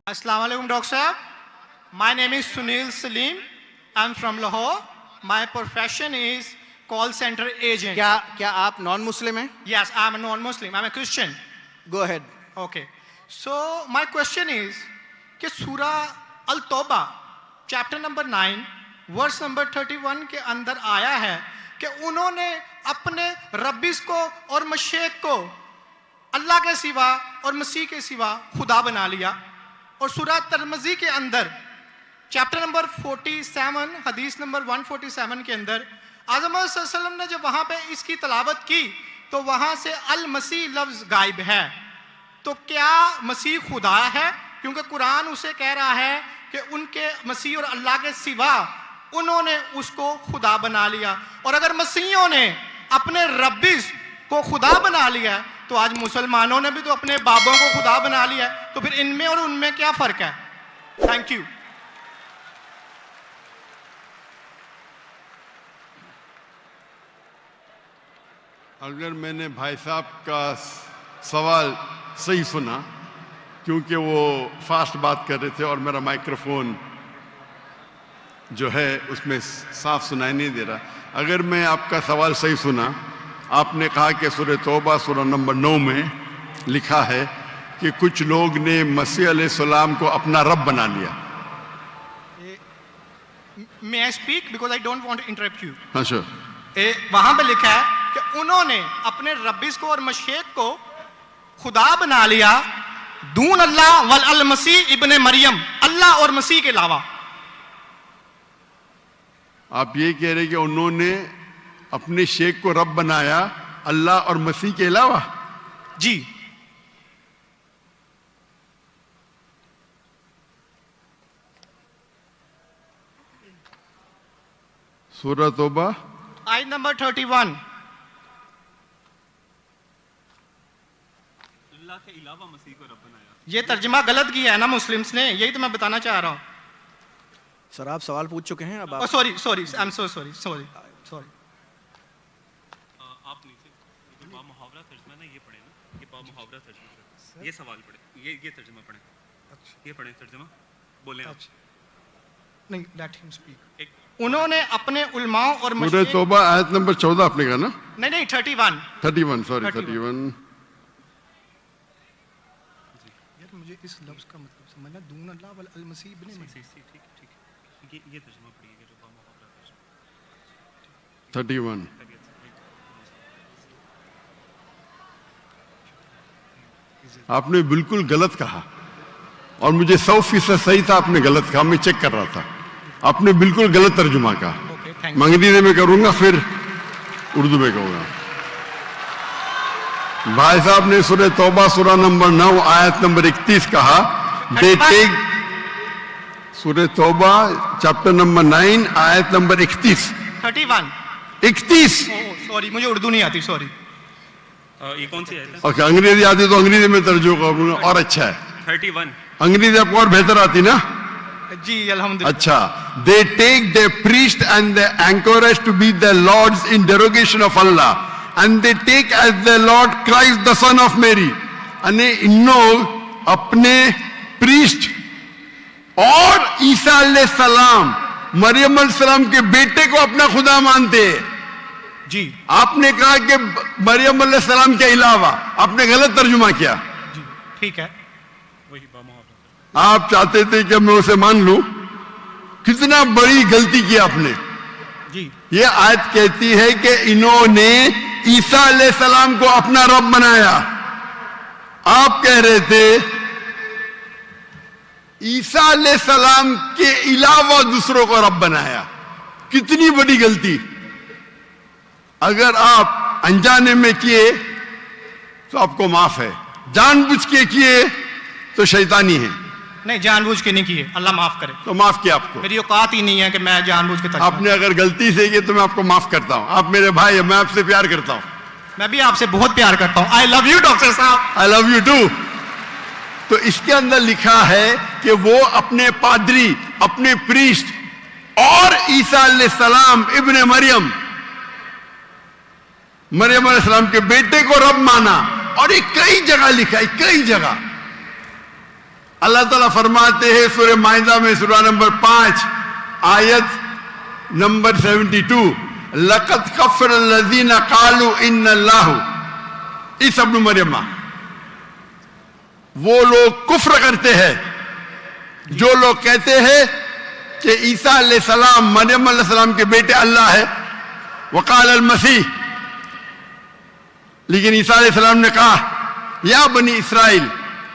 Assalamu alaikum, Dr. Sahab. My name is Sunil Salim. I'm from Lahore. My profession is call center agent. क्या आप non Muslim हैं? Yes, I'm a non-Muslim. I'm a Christian. Go ahead. Okay. So my question is कि सूरह अल-तौबा chapter number 9 verse number 31 के अंदर आया है कि उन्होंने अपने रब्बिस को और मशेक को अल्लाह के सिवा और मसीह के सिवा खुदा बना लिया। और सूरह तिरमिज़ी के अंदर चैप्टर नंबर 47 हदीस नंबर 147 के अंदर आज़म सल्लल्लाहु अलैहि वसल्लम ने जब वहाँ पे इसकी तलावत की तो वहाँ से अल मसीह लफ्ज़ गायब है। तो क्या मसीह खुदा है? क्योंकि कुरान उसे कह रहा है कि उनके मसीह और अल्लाह के सिवा उन्होंने उसको खुदा बना लिया। और अगर मसीहों ने अपने रब्बिस को खुदा बना लिया है तो आज मुसलमानों ने भी तो अपने बाबों को खुदा बना लिया है। तो फिर इनमें और उनमें क्या फ़र्क है? Thank you. अगर मैंने भाई साहब का सवाल सही सुना, क्योंकि वो फास्ट बात कर रहे थे और मेरा माइक्रोफोन जो है उसमें साफ सुनाई नहीं दे रहा। अगर मैं आपका सवाल सही सुना, आपने कहा कि सूरह तौबा सूरह नंबर 9 में लिखा है कि कुछ लोग ने मसीह अलैहिस्सलाम को अपना रब बना लिया। May I speak because I don't want to interrupt you. हाँ sure. वहां पे लिखा है कि उन्होंने अपने रब्बिस को और मशेक को खुदा बना लिया दून अल्लाह वल अल मसीह इब्ने मरियम, अल्लाह और मसीह के अलावा। आप ये कह रहे कि उन्होंने अपने शेख को रब बनाया अल्लाह और मसीह के अलावा? जी। सूरह तौबा आयत नंबर 31। अल्लाह के अलावा मसीह को रब बनाया। ये तर्जुमा गलत किया है ना मुस्लिम्स ने, यही तो मैं बताना चाह रहा हूँ। सर आप सवाल पूछ चुके हैं, अब आप sorry I am so sorry. आप नीचे जो बा मुहावरा तर्जुमा ना ये पढ़े ना, ये बा मुहावरा तर्जुमा, ये सवाल पढ़े, ये तर्जुमा पढ़े। अच्छा ये पढ़े तर्जुमा, बोले आप। अच्छा नहीं, लेट हिम स्पीक। उन्होंने अपने उलमाओं और सूरह तौबा आयत नंबर 14 आपने कहा ना? नहीं 31 सॉरी 31। यार मुझे इस लफ्ज का मतलब समझना, दून अल्लाह वल अल मसीह इब्ने मरियम। ठीक ये तर्जुमा पढ़िए जो बा मुहावरा तर्जुमा 31। आपने बिल्कुल गलत कहा और मुझे 100% सही था, आपने गलत कहा, मैं चेक कर रहा था। आपने बिल्कुल गलत तर्जुमा कहा। मैं अंग्रेजी में करूंगा फिर उर्दू में कहूंगा। भाई साहब ने सूरह तौबा सूरह नंबर 9 आयत नंबर 31 कहा, दे टेक। सूरह तौबा चैप्टर नंबर 9 आयत नंबर 31। 31। सॉरी मुझे उर्दू नहीं आती, सॉरी। ये कौन सी आयत है? ओके, अंग्रेजी आती तो अंग्रेजी में तर्जुमा करूंगा और अच्छा है। 31। अंग्रेजी आपको और बेहतर आती ना? जी अल्हम्दुलिल्लाह। अच्छा, they take their priest and their anchorage to be their lords in derogation of Allah, and they take as their Lord Christ the son of Mary. अने इन लोग अपने प्रीस्ट और ईसा अलैहिस्सलाम मरियम अलैहिस्सलाम के बेटे को अपना खुदा मानते हैं। जी आपने कहा कि मरियम अलैहिस्सलाम के अलावा, आपने गलत तर्जुमा किया। जी ठीक है। वही बा मुहावरा। आप चाहते थे कि मैं उसे मान लूं, कितना बड़ी गलती की आपने। जी ये आयत कहती है कि इन्होंने ईसा अलैहिस्सलाम को अपना रब बनाया। आप कह रहे थे ईसा अलैहिस्सलाम के अलावा दूसरों को रब बनाया। कितनी बड़ी गलती। अगर आप अनजाने में किए तो आपको माफ है, जानबूझ के किए तो शैतानी है। नहीं, जानबूझ के नहीं किए, अल्लाह माफ करे। तो माफ किया आपको। मेरी औकात ही नहीं है कि मैं जानबूझ के आपने अगर गलती से किए तो मैं आपको माफ करता हूं। आप मेरे भाई हैं, मैं आपसे प्यार करता हूं। मैं भी आपसे बहुत प्यार करता हूं। आई लव यू डॉक्टर साहब। I love you too. तो इसके अंदर लिखा है कि वो अपने पादरी, अपने प्रीस्ट और ईसा अलैहिस्सलाम इब्ने मरियम अलैहिस्सलाम के बेटे को रब माना। और ये कई जगह लिखा है, कई जगह। अल्लाह ताला फरमाते हैं सूरह माइदा में सूरह नंबर 5 आयत नंबर 72, लक़द कफ़र लज़ीना क़ालू इन्नल्लाहु ईसा इब्न मरियम, वो लोग कुफ्र करते हैं जो लोग कहते हैं कि ईसा अलैहिस्सलाम मरियम अलैहिस्सलाम के बेटे अल्लाह है। वक़ाल अल मसीह, लेकिन ईसा अलैहिस्सलाम ने कहा या बनी Israel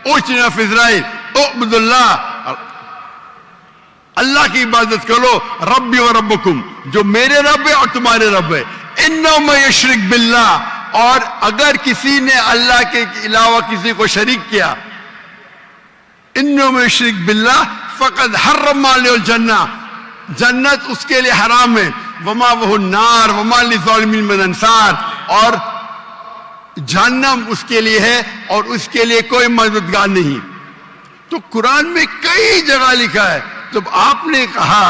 O children of Israel उअब्दुल्लाह, अल्लाह की इबादत करो, रब्बी व रब्बकुम, जो मेरे रब है और तुम्हारे रब है। इन्नहु मन युशरिक बिल्लाह, और अगर किसी ने अल्लाह के अलावा किसी को शरीक किया, इन्नहु मन युशरिक बिल्लाह फ़क़द हर्रम अलैहिल जन्नह, जन्नत उसके लिए हराम है, वमा वहु नार वमा लिज़ालिमीन मिन अंसार, और जहन्नम उसके लिए है और उसके लिए कोई मददगार नहीं। तो कुरान में कई जगह लिखा है। जब आपने कहा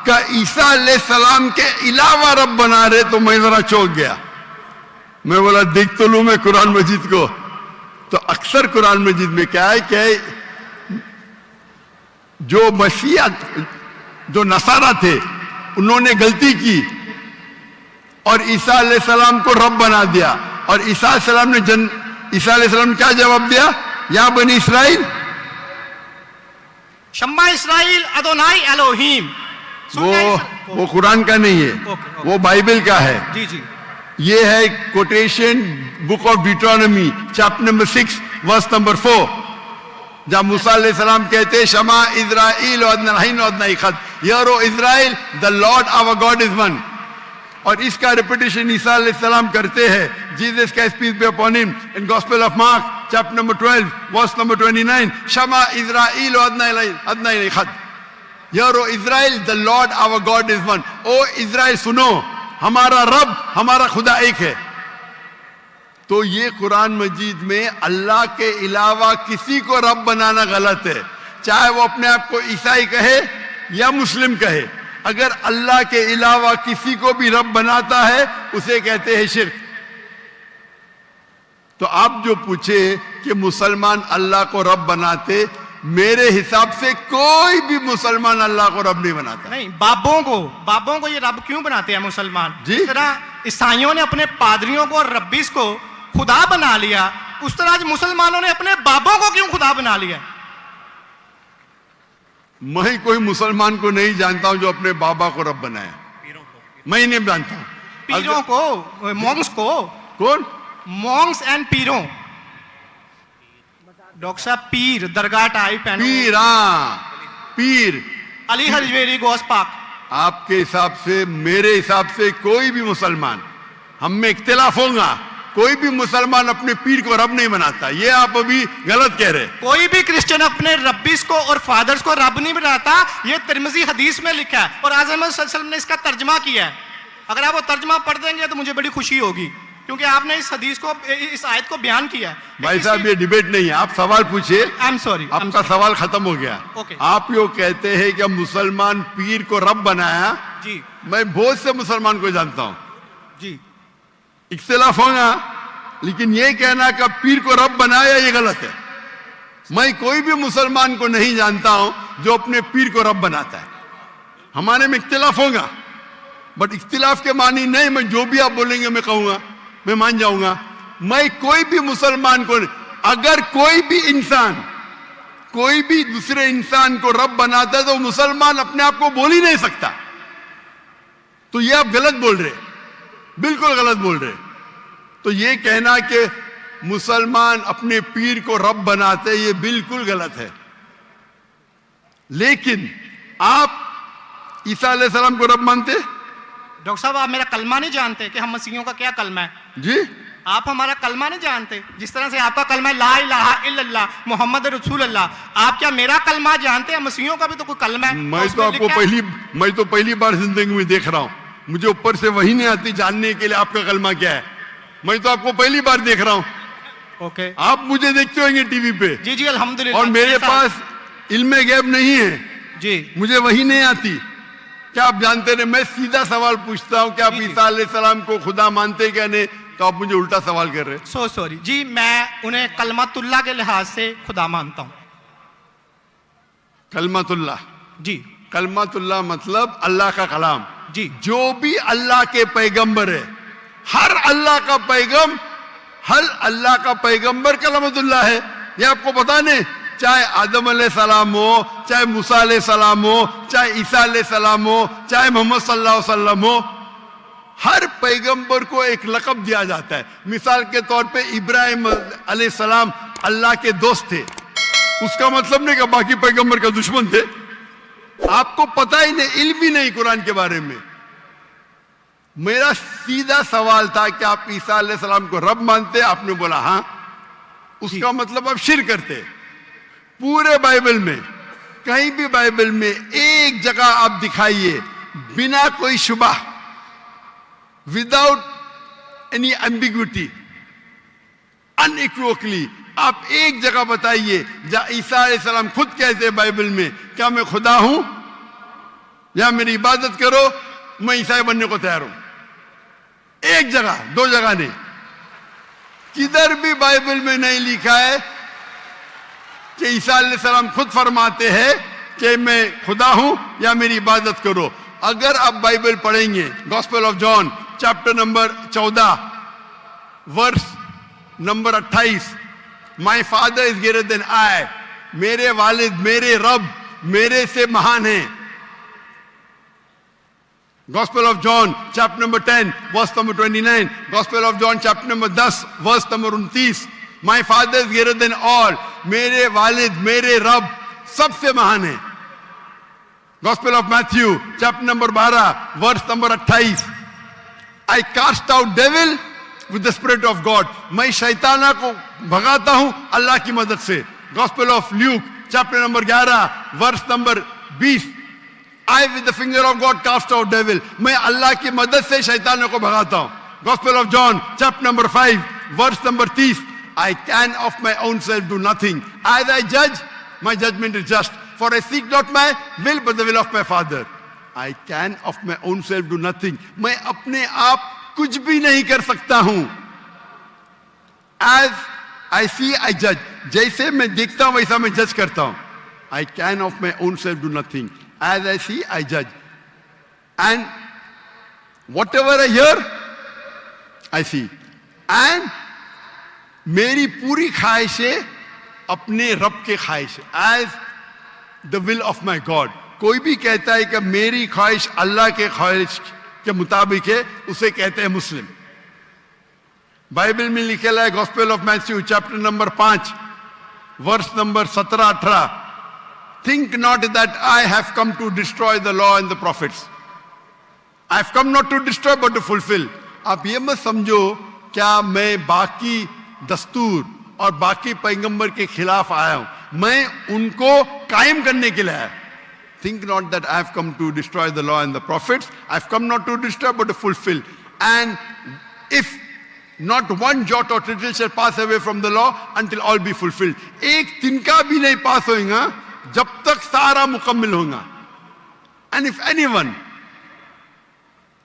कि ईसा अलैहिस्सलाम के अलावा रब बना रहे, तो मैं जरा चौंक गया। मैं बोला देख तो लूं मैं कुरान मजीद को। तो अक्सर कुरान मजीद में क्या है कि जो मसीहा, जो नसारा थे, उन्होंने गलती की और ईसा अलैहिस्सलाम को रब बना दिया, और ईसा अलैहिस्सलाम ने क्या जवाब दिया? या बनी इसराइल, शम्मा इसराइल अदोनाई एलोहीम। वो कुरान का नहीं है, वो बाइबल का है। जी जी, ये है quotation book of Deuteronomy chapter number 6 verse number 4, जहां मूसा अलैहिस्सलाम कहते हैं शमा इज़राइल अदनाहीन अदनाईखद, hear O Israel the Lord our God is one. और इसका रिपीटेशन ईसा अलैहिस्सलाम करते हैं, जीसस का peace be upon him, in Gospel of Mark chapter number 12 verse number 29, शमा इज़राइल अदनाईखद, hear O Israel the Lord our God is one. O Israel सुनो, हमारा रब, हमारा खुदा एक है। तो ये कुरान मजीद में अल्लाह के अलावा किसी को रब बनाना गलत है, चाहे वो अपने आप को ईसाई कहे या मुस्लिम कहे। अगर अल्लाह के अलावा किसी को भी रब बनाता है, उसे कहते हैं शिर्क। तो आप जो पूछे कि मुसलमान अल्लाह को रब बनाते, मेरे हिसाब से कोई भी मुसलमान अल्लाह को रब नहीं बनाता। नहीं, बाबों को ये रब क्यों बनाते हैं मुसलमान? जी? जिस तरह ईसाइयों ने अपने पादरियों को और रब्बीस को खुदा बना लिया, उस तरह आज मुसलमानों ने अपने बाबों को क्यों खुदा बना लिया? मैं कोई मुसलमान को नहीं जानता हूं जो अपने बाबा को रब बनाया, मैं नहीं जानता हूं। पीरों को, मॉन्क्स को। कौन? Monks and पीरों। डॉक्टर साहब, पीर दरगाह टाइप है। पीर, हाँ पीर, अली हजवेरी गोस पाक। आपके हिसाब से, मेरे हिसाब से कोई भी मुसलमान, हम में इख्तिलाफ होगा, कोई भी मुसलमान अपने पीर को रब नहीं बनाता। ये आप अभी गलत कह रहे। कोई भी क्रिश्चियन अपने रब्बीस को और फादर्स को रब नहीं बनाता। ये तिरमिज़ी हदीस में लिखा है और आज़म सल्लल्लाहु अलैहि वसल्लम ने इसका तर्जमा किया है। अगर आप वो तर्जमा पढ़ देंगे तो मुझे बड़ी खुशी होगी, क्योंकि आपने इस हदीस को, इस आयत को बयान किया है। भाई साहब, ये डिबेट नहीं है, आप सवाल पूछिए। आई एम सॉरी, आपका सवाल खत्म हो गया। Okay. आप यो कहते हैं कि मुसलमान पीर को रब बनाया। जी मैं बहुत से मुसलमान को जानता हूं, जी, इख्तिलाफ होगा, लेकिन ये कहना कि पीर को रब बनाया, ये गलत है। मैं कोई भी मुसलमान को नहीं जानता हूं जो अपने पीर को रब बनाता है। हमारे में इख्तिलाफ होगा, बट इख्तिलाफ के मानी नहीं, मैं जो भी आप बोलेंगे मैं कहूंगा, मैं मान जाऊंगा। मैं कोई भी मुसलमान को, अगर कोई भी इंसान कोई भी दूसरे इंसान को रब बनाता है, तो मुसलमान अपने आप को बोल ही नहीं सकता। तो ये आप गलत बोल रहे, बिल्कुल गलत बोल रहे। तो ये कहना कि मुसलमान अपने पीर को रब बनाते, ये बिल्कुल गलत है। लेकिन आप ईसा अलैहिस्सलाम को रब मानते? डॉक्टर साहब, आप मेरा कलमा नहीं जानते कि हम मसीहियों का क्या कलमा है? जी, आप हमारा कलमा नहीं जानते। जिस तरह से आपका कलमा है ला इलाहा इल्लल्लाह मोहम्मद रसूल अल्लाह, आप क्या मेरा कलमा जानते हैं? मसीहियों का भी तो कोई कलमा है। मैं तो पहली बार जिंदगी में देख रहा हूं। मुझे ऊपर से वही नहीं आती जानने के लिए आपका कलमा क्या है। मैं तो आपको पहली बार देख रहा हूं। ओके, आप मुझे देखते होंगे टीवी पे। जी जी, अल्हम्दुलिल्लाह। और मेरे पास इल्मे गैब नहीं है जी, मुझे वही नहीं आती। क्या आप जानते नहीं? मैं सीधा सवाल पूछता हूं कि आप ईसा अलैहिस्सलाम को खुदा मानते क्या नहीं, तो आप मुझे उल्टा सवाल कर रहे हैं। सॉरी जी, मैं उन्हें कलमतुल्लाह के लिहाज से खुदा मानता हूं। कलमतुल्लाह। जी कलमतुल्लाह मतलब अल्लाह का कलाम। जी जो भी अल्लाह के पैगंबर है, हर अल्लाह का पैगंबर कलमतुल्लाह है। ये आपको पता नहीं? चाहे आदम अलैहिस्सलाम हो, चाहे मूसा अलैहिस्सलाम हो, चाहे ईसा अलैहिस्सलाम हो, चाहे मोहम्मद सल्लल्लाहु अलैहि वसल्लम हो, हर पैगंबर को एक लक़ब दिया जाता है। मिसाल के तौर पे इब्राहिम अलैहिस्सलाम अल्लाह के दोस्त थे, उसका मतलब नहीं कि बाकी पैगंबर का दुश्मन थे। आपको पता ही नहीं, इल्म भी नहीं कुरान के बारे में। मेरा सीधा सवाल था कि आप ईसा अलैहिस्सलाम को रब मानते? आपने बोला हाँ। उसका मतलब आप शिर्क करते। पूरे बाइबल में, कहीं भी बाइबल में एक जगह आप दिखाइए बिना कोई शुबह, विदाउट एनी एम्बिग्विटी, अनइक्विवोकली, आप एक जगह बताइए जहां ईसा अलैहिस्सलाम खुद कहते हैं बाइबल में क्या मैं खुदा हूं या मेरी इबादत करो, मैं ईसाई बनने को तैयार हूं। एक जगह, दो जगह नहीं, किधर भी बाइबल में नहीं लिखा है कि ईसा अलैहिस्सलाम खुद फरमाते हैं कि मैं खुदा हूं या मेरी इबादत करो। अगर आप बाइबल पढ़ेंगे, gospel of John chapter number 14 verse number 28, my father is greater than I, मेरे वालिद, मेरे रब मेरे से महान है। Gospel of John chapter number 10 verse number 29, Gospel of John chapter number 10 verse number 29, my father is greater than all, मेरे वालिद, मेरे रब सबसे महान है। Gospel of Matthew chapter number 12 verse number 28, I cast out devil with the spirit of God, मैं शैताना को भगाता हूं अल्लाह की मदद से। Gospel of Luke chapter number 11 verse number 20, I with the finger of God cast out devil, मैं अल्लाह की मदद से शैतानों को भगाता हूं। Gospel of John chapter number 5 verse number 30, I can of my own self do nothing, as I judge my judgment is just, for I seek not my will but the will of my Father। I can of my own self do nothing, मैं अपने आप कुछ भी नहीं कर सकता हूं। As I see I judge, जैसे मैं देखता हूं वैसा मैं जज करता हूं। I can of my own self do nothing, as I see I judge, and whatever I hear I see, and मेरी पूरी ख्वाहिशें अपने रब के ख्वाहिश, as the will of my God। कोई भी कहता है कि मेरी ख्वाहिश अल्लाह के ख्वाहिश के मुताबिक है, उसे कहते हैं मुस्लिम। बाइबल में लिखेला है gospel of Matthew chapter number 5 verse number 17-18, think not that I have come to destroy the law and the prophets, I have come not to destroy but to fulfill। आप ये मत समझो क्या मैं बाकी दस्तूर और बाकी पैगंबर के खिलाफ आया हूं, मैं उनको कायम करने के लिए आया। Think not that I have come to destroy the law and the prophets, I have come not to destroy but to fulfill। And if not one jot or tittle shall pass away from the law until all be fulfilled, एक तिनका भी नहीं पास होगा जब तक सारा मुकम्मल होगा। And if anyone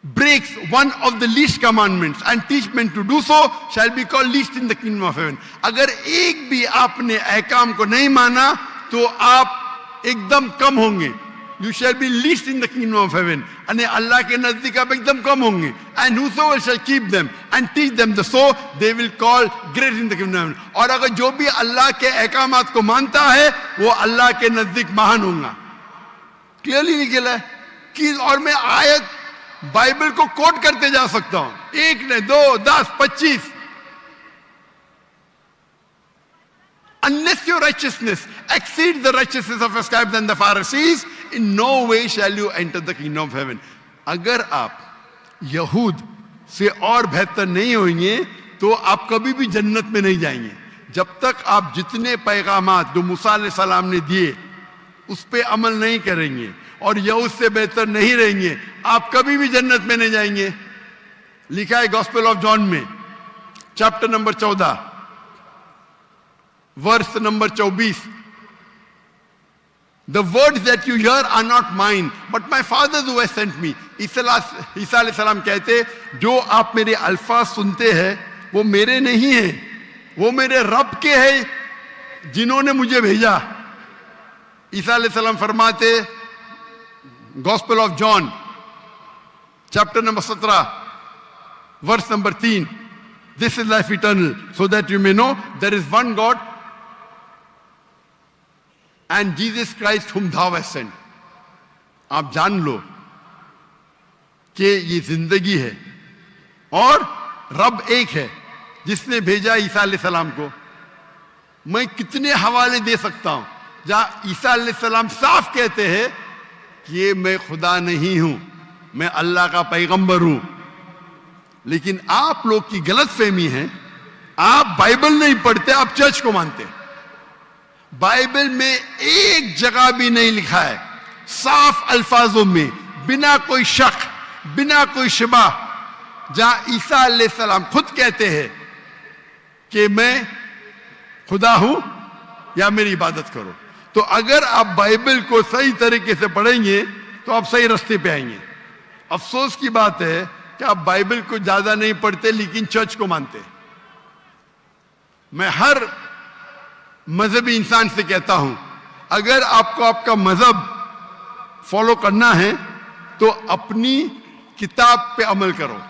breaks one of the least commandments and teach men to do so shall be called least in the kingdom of heaven। अगर एक भी आपने अहकाम को नहीं माना तो आप एकदम कम होंगे। You shall be least in the kingdom of heaven, यानी अल्लाह के नजदीक आप एकदम कम होंगे। And whosoever shall keep them and teach them the so they will call great in the kingdom of heaven। और अगर जो भी अल्लाह के अहकामात को मानता है वो अल्लाह के नजदीक महान होगा। क्लियरली निकला है कि, और मैं आयत बाइबल को कोट करते जा सकता हूं, एक ने, 2, 10, 25। Unless your righteousness exceeds the righteousness of your scribes and the Pharisees, in no way shall you enter the kingdom of heaven। अगर आप यहूद से और बेहतर नहीं होंगे तो आप कभी भी जन्नत में नहीं जाएंगे। जब तक आप जितने पैगामात जो मूसा अलैहिस्सलाम ने दिए उस पे अमल नहीं करेंगे और यहूद से बेहतर नहीं रहेंगे, आप कभी भी जन्नत में नहीं जाएंगे। लिखा है गॉस्पेल ऑफ जॉन में chapter number 14 verse number 24, the words that you hear are not mine but my father who has sent me। ईसा अलैहिस्सलाम कहते जो आप मेरे अल्फाज सुनते हैं वो मेरे नहीं है, वो मेरे रब के हैं जिन्होंने मुझे भेजा। ईसा अलैहिस्सलाम फरमाते, gospel of John chapter number 17 verse number 3, this is life eternal so that you may know there is one God and Jesus Christ whom thou hast sent। आप जान लो कि ये जिंदगी है और रब एक है जिसने भेजा ईसा अलैहिस्सलाम को। मैं कितने हवाले दे सकता हूं जहां ईसा अलैहिस्सलाम साफ कहते हैं कि ये मैं खुदा नहीं हूं, मैं अल्लाह का पैगंबर हूं। लेकिन आप लोग की गलत फहमी है, आप बाइबल नहीं पढ़ते, आप चर्च को मानते। बाइबल में एक जगह भी नहीं लिखा है साफ अल्फाजों में, बिना कोई शक, बिना कोई शिबा, जहां ईसा अलैहिस्सलाम खुद कहते हैं कि मैं खुदा हूं या मेरी इबादत करो। तो अगर आप बाइबल को सही तरीके से पढ़ेंगे तो आप सही रास्ते पे आएंगे। अफसोस की बात है कि आप बाइबल को ज्यादा नहीं पढ़ते लेकिन चर्च को मानते। मैं हर मजहबी इंसान से कहता हूं, अगर आपको आपका मजहब फॉलो करना है तो अपनी किताब पे अमल करो।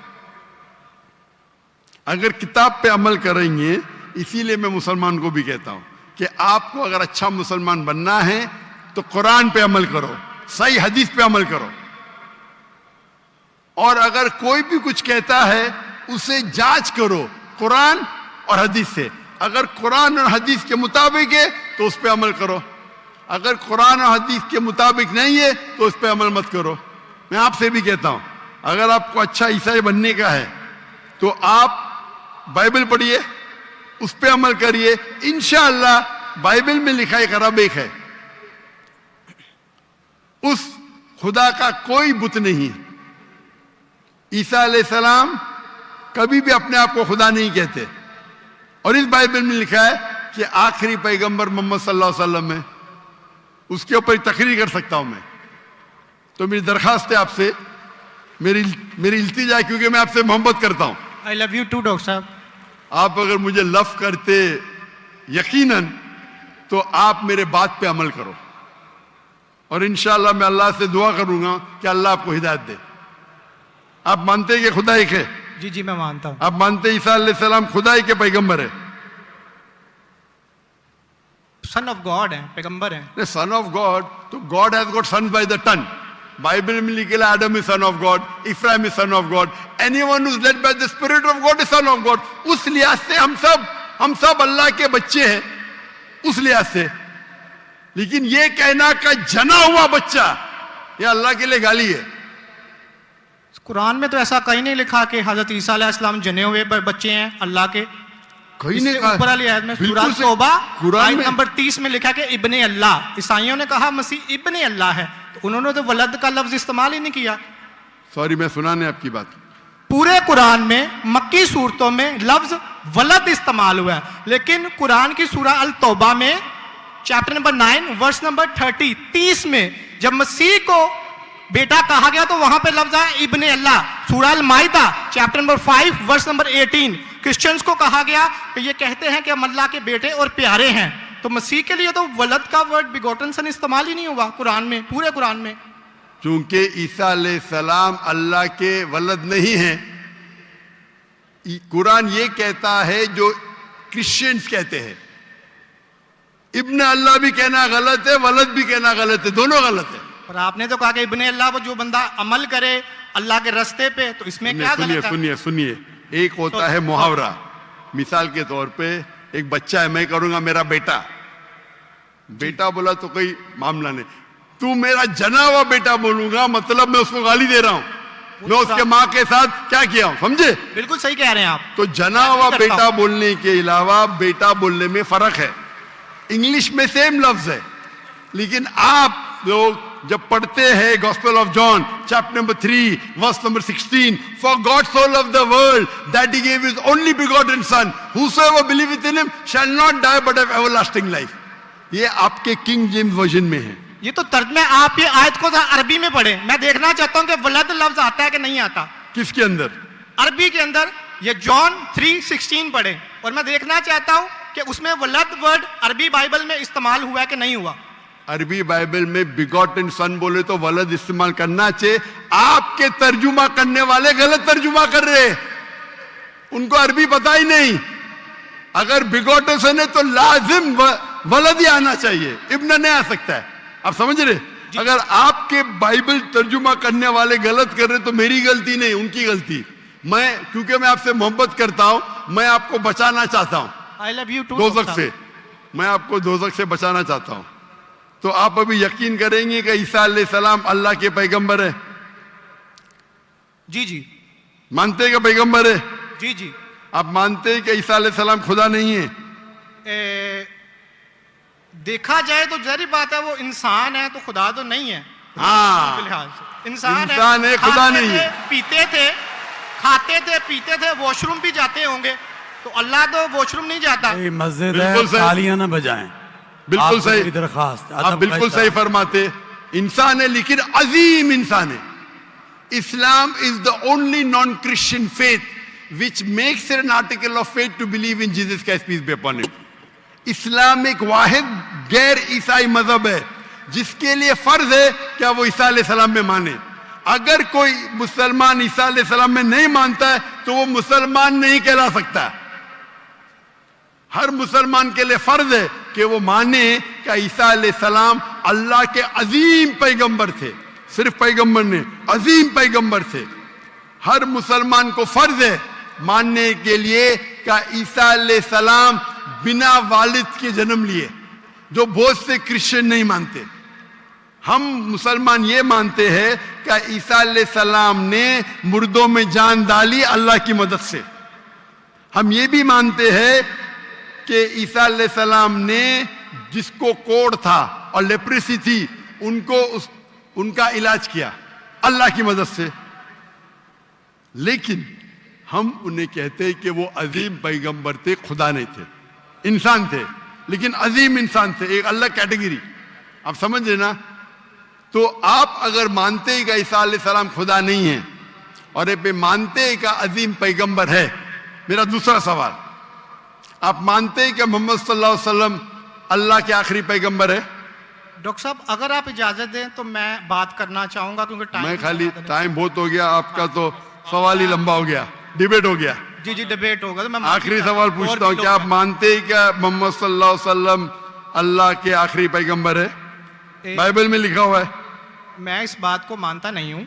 अगर किताब पे अमल करेंगे, इसीलिए मैं मुसलमान को भी कहता हूं कि आपको अगर अच्छा मुसलमान बनना है तो कुरान पे अमल करो, सही हदीस पे अमल करो। और अगर कोई भी कुछ कहता है उसे जांच करो कुरान और हदीस से। अगर कुरान और हदीस के मुताबिक है तो उस पर अमल करो, अगर कुरान और हदीस के मुताबिक नहीं है तो उस पर अमल मत करो। मैं आपसे भी कहता हूं, अगर आपको अच्छा ईसाई बनने का है तो आप बाइबल पढ़िए, उस पर अमल करिए। इंशाअल्लाह बाइबल में लिखा एक रब एक है, उस खुदा का कोई बुत नहीं है। ईसा अलैहिस्सलाम कभी भी अपने आप को खुदा नहीं कहते। और इस बाइबल में लिखा है कि आखिरी पैगंबर मोहम्मद सल्लल्लाहु अलैहि वसल्लम है, उसके ऊपर तकरीर कर सकता हूं मैं। तो मेरी दरखास्त है आपसे, मेरी इल्तिजा है, क्योंकि मैं आपसे मोहब्बत करता हूं। I love you too doctor साहब। आप अगर मुझे लव करते यकीनन तो आप मेरे बात पे अमल करो। और इंशाअल्लाह मैं अल्लाह से दुआ करूंगा कि अल्लाह आपको हिदायत दे। आप मानते हैं कि खुदा एक है? जी जी मैं मानता हूं। आप मानते हैं ईसा अलैहिस्सलाम खुदाई के पैगंबर है? सन ऑफ गॉड है, पैगंबर है। सन ऑफ गॉड, तो God has got son by the ton. Bible में लिखा है आदम is son of God, Ephraim is son of God, anyone who is led by the spirit of God is son of God. उस लिहाज से हम सब अल्लाह के बच्चे हैं, उस लिहाज से। लेकिन ये कहना का जना हुआ बच्चा, ये अल्लाह के लिए गाली है। कुरान में तो ऐसा कहीं नहीं लिखा कि हजरत ईसा अलैहिस्सलाम जने हुए बच्चे हैं अल्लाह के। कहीं नहीं कहा। ऊपर वाली आयत में बिल्कुल सूरह से- तौबा कुरान आयत में- नंबर 30 में लिखा कि इब्ने अल्लाह। ईसाइयों ने कहा मसीह इब्ने अल्लाह है, तो उन्होंने तो वलद का लफ्ज इस्तेमाल ही नहीं किया। सॉरी, मैं सुनाने आपकी बात। पूरे कुरान में मक्की सूरतों में लफ्ज वलद इस्तेमाल हुआ है, लेकिन कुरान की सूरह अल तौबा में चैप्टर नंबर 9 वर्स नंबर 30 में जब मसीह को बेटा कहा गया तो वहां पे लफ्ज आया इब्ने अल्लाह। सूरह अल माइदा chapter number 5 verse number 18 Christians को कहा गया कि ये कहते हैं कि हम अल्लाह के बेटे और प्यारे हैं। तो मसीह के लिए तो वलद का वर्ड बिगोटन सन इस्तेमाल ही नहीं हुआ कुरान में, पूरे कुरान में। चूंकि ईसा अलैहिस्सलाम अल्लाह के वलद नहीं है, कुरान ये कहता है जो क्रिश्चियंस कहते हैं। इब्ने अल्लाह भी कहना गलत है, वलद भी कहना गलत है, दोनों गलत है। और आपने तो कहा कि इब्ने अल्लाह वो जो बंदा अमल करे अल्लाह के रास्ते पे, तो इसमें क्या सुनिए गलत है? सुनिए सुनिए, एक होता है मुहावरा। मिसाल के तौर पे एक बच्चा है, मैं करूंगा मेरा बेटा, बेटा बोला तो कोई मामला नहीं। तू मेरा जना हुआ बेटा बोलूंगा मतलब मैं उसको गाली दे रहा हूं, मैं उसके माँ के साथ क्या किया हूं, समझे? बिल्कुल सही कह रहे हैं आप। तो जना हुआ करता बेटा हूं। बोलने के अलावा बेटा बोलने में फर्क है। इंग्लिश में सेम लफ्ज है, लेकिन आप लोग जब पढ़ते हैं gospel of John chapter number 3 verse number 16, for God so loved the world that he gave his only begotten son whosoever believeth in him shall not die but have everlasting life। ये आपके king James version में है। ये तो तर्जमे आप ये आयत को अरबी में पढ़े। मैं देखना चाहता हूं कि वलद लफ्ज आता है कि नहीं आता किसके अंदर? अरबी के अंदर। ये जॉन 3:16 पढ़े और मैं देखना चाहता हूं कि उसमें वलद वर्ड अरबी बाइबल में इस्तेमाल हुआ है कि नहीं हुआ। अरबी बाइबल में बिगॉटन सन बोले तो वलद इस्तेमाल करना चाहिए। आपके तर्जुमा करने वाले गलत तर्जुमा कर रहे, उनको अरबी पता ही नहीं। अगर बिगॉटन सन है तो लाजिम वलद ही आना चाहिए, इब्न नहीं आ सकता है। आप समझ रहे? अगर आपके बाइबल तर्जुमा करने वाले गलत कर रहे तो मेरी गलती नहीं, उनकी गलती। मैं क्योंकि मैं आपसे मोहब्बत करता हूं, मैं आपको बचाना चाहता हूं आई लव यू टू दोजख से, मैं आपको दोजख से बचाना चाहता हूं। तो आप अभी यकीन करेंगे कि ईसा अलैहिस्सलाम अल्लाह के पैगंबर है? जी जी मानते हैं कि पैगंबर है? जी जी। आप मानते हैं कि ईसा अलैहिस्सलाम खुदा नहीं है? देखा जाए तो जहरी बात है, वो इंसान है तो खुदा तो नहीं है। हाँ, फिलहाल इंसान है, खुदा नहीं है। पीते थे, खाते थे, पीते थे, वॉशरूम भी जाते होंगे, तो अल्लाह तो वॉशरूम नहीं जाता। मस्जिद है, तालियां ना बजाएं। बिल्कुल सही दरखास्त, आप बिल्कुल सही फरमाते। इंसान है लेकिन अजीम इंसान है। Islam is the only non Christian faith which makes it an article of faith to believe in Jesus Christ, peace be upon him. इस्लाम एक वाहिद गैर ईसाई मजहब है जिसके लिए फर्ज है क्या वो ईसा अलैहिस्सलाम में माने। अगर कोई मुसलमान ईसा अलैहिस्सलाम में नहीं मानता है तो वो मुसलमान नहीं कहला सकता। हर मुसलमान के लिए फर्ज है कि वो माने कि ईसा अलैहिस्सलाम अल्लाह के अजीम पैगंबर थे। सिर्फ पैगंबर नहीं, अजीम पैगंबर थे। हर मुसलमान को फर्ज है मानने के लिए कि ईसा अलैहिस्सलाम बिना वालिद के जन्म लिए, जो बहुत से क्रिश्चियन नहीं मानते। हम मुसलमान ये मानते हैं कि ईसा अलैहिस्सलाम ने मुर्दों में जान डाली अल्लाह की मदद से। हम ये भी मानते हैं कि ईसा अलैहिस्सलाम ने जिसको कोढ़ था और लेप्रेसी थी उनका इलाज किया अल्लाह की मदद से। लेकिन हम उन्हें कहते हैं कि वो अजीम पैगंबर थे, खुदा नहीं थे, इंसान थे, लेकिन अजीम इंसान थे, एक अलग कैटेगरी। आप समझ रहे ना? तो आप अगर मानते हैं कि ईसा अलैहिस्सलाम खुदा नहीं है और ये मानते हैं कि अजीम पैगंबर है, मेरा दूसरा सवाल, आप मानते हैं कि मोहम्मद सल्लल्लाहु अलैहि वसल्लम अल्लाह के आखिरी पैगंबर है? डॉक्टर साहब अगर आप इजाजत दें तो मैं बात करना चाहूंगा क्योंकि मैं खाली टाइम बहुत हो गया, आपका तो सवाल ही लंबा हो गया, डिबेट हो गया। जी जी डिबेट होगा। तो मैं आखिरी सवाल पूछता हूँ, क्या आप मानते हैं क्या मोहम्मद सल्लल्लाहु अलैहि वसल्लम अल्लाह के आखिरी पैगंबर है? बाइबल में लिखा हुआ है। मैं इस बात को मानता नहीं हूँ,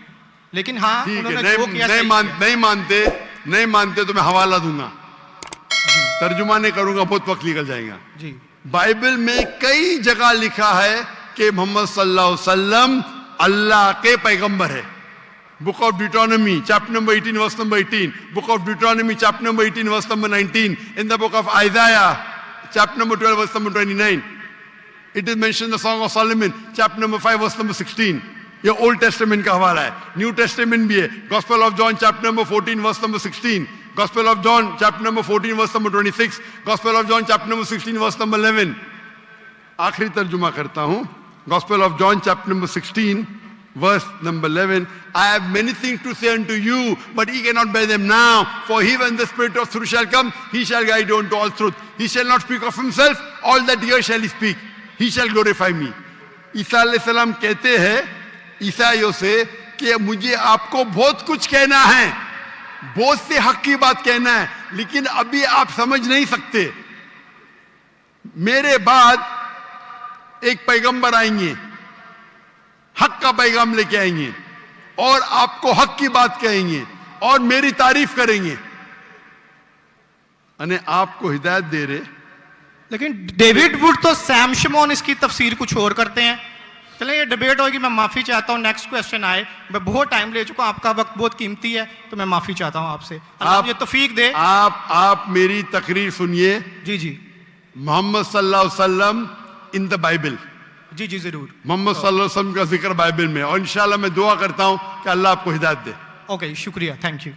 लेकिन हाँ ठीक है, उन्होंने जो किया नहीं मानते तो मैं हवाला दूंगा, तर्जुमा नहीं करूंगा, बहुत वक्त निकल जाएगा। जी बाइबल में कई जगह लिखा है कि मोहम्मद सल्लल्लाहु अलैहि वसल्लम अल्लाह के पैगंबर है। Book of Deuteronomy chapter number 18 verse number 18, book of Deuteronomy chapter number 18 verse number 19, in the book of Isaiah chapter number 12 verse number 29, it is mention the Song of Solomon chapter number 5 verse number 16। ये old testament का हवाला है, new Testament भी है। Gospel of John chapter number 14 verse number 16, gospel of John chapter number 14 verse number 26, gospel of John chapter number 16 verse number 11। आखिरी तर्जुमा करता हूं, gospel of John chapter number 16 verse number 11, I have many things to say unto you, but ye cannot bear them now. For he, when the Spirit of truth shall come, he shall guide you unto all truth. He shall not speak of himself, all that here shall he speak. He shall glorify me. ईसा अलैहिस्सलाम कहते हैं ईसाइयों से कि मुझे आपको बहुत कुछ कहना है, बहुत से हक की बात कहना है, लेकिन अभी आप समझ नहीं सकते। मेरे बाद एक पैगंबर आएंगे, हक का पैगाम लेके आएंगे और आपको हक की बात कहेंगे और मेरी तारीफ करेंगे, अने आपको हिदायत दे रहे। लेकिन डेविड वुड तो सैम शिमोन इसकी तफसीर कुछ और करते हैं। चलिए ये डिबेट होगी, मैं माफी चाहता हूँ। नेक्स्ट क्वेश्चन आए, मैं बहुत टाइम ले चुका हूँ, आपका वक्त बहुत कीमती है, तो मैं माफी चाहता हूँ आपसे। आप ये तौफीक दे। आप मेरी तकरीर सुनिए। जी जी मोहम्मद सल्लल्लाहु अलैहि वसल्लम इन द बाइबल, जी जी जरूर। मोहम्मद सल्लल्लाहु अलैहि वसल्लम का जिक्र बाइबल में, और इंशाल्लाह मैं दुआ करता हूं कि अल्लाह आपको हिदायत दे। ओके शुक्रिया, थैंक यू।